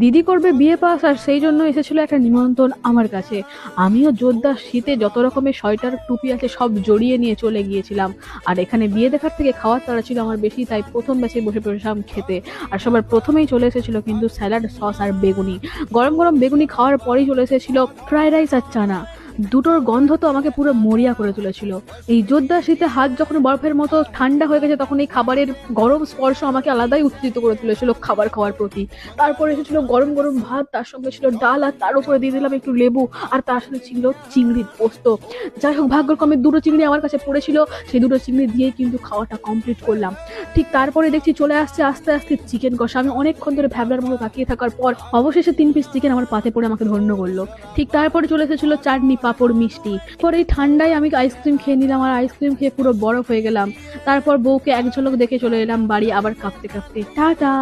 দিদি করবে বিয়ে পাস, আর সেই জন্য এসেছিল একটা নিমন্ত্রণ আমার কাছে। আমিও জোরদার শীতে যত রকমের সোয়েটার টুপি আছে সব জড়িয়ে নিয়ে চলে গিয়েছিলাম। আর এখানে বিয়ে দেখার থেকে খাওয়ার তাড়া ছিল আমার বেশি, তাই প্রথম ব্যাচে বসে পড়েছিলাম খেতে। আর সবার প্রথমেই চলে এসেছিল কিন্তু স্যালাড, সস আর বেগুনি। গরম গরম বেগুনি খাওয়ার পরেই চলে এসেছিল ফ্রাইড রাইস আর চানা। দুটোর গন্ধ তো আমাকে পুরো মরিয়া করে তুলেছিল। এই জোরদার শীতে হাত যখন বরফের মতো ঠান্ডা হয়ে গেছে, তখন এই খাবারের গরম স্পর্শ আমাকে আলাদাই উত্তেজিত করে তুলেছিল খাবার খাওয়ার প্রতি। তারপরে এসেছিল গরম গরম ভাত, তার সঙ্গে ছিল ডাল, আর তার উপরে দিয়ে দিলাম একটু লেবু, আর তার সাথে ছিল চিংড়ির পোস্ত। যাই হোক, ভাগ্যক্রমে দুটো চিংড়ি আমার কাছে পড়েছিল, সেই দুটো চিংড়ি দিয়েই কিন্তু খাওয়াটা কমপ্লিট করলাম। ঠিক তারপরে দেখছি চলে আসছে আস্তে আস্তে চিকেন কষা। আমি অনেকক্ষণ ধরে ভ্যাবলার মতো তাকিয়ে থাকার পর অবশেষে 3 পিস চিকেন আমার পাতে পড়ে আমাকে ধন্য করলো। ঠিক তারপরে চলে এসেছিল চাটনি, পাঁপড়, মিষ্টি। পরে এই ঠান্ডায় আমি আইসক্রিম খেয়ে নিলাম, আর আইসক্রিম খেয়ে পুরো বরফ হয়ে গেলাম। তারপর বউকে এক ঝলক দেখে চলে এলাম বাড়ি, আবার কাঁপতে কাঁপতে। টাটা।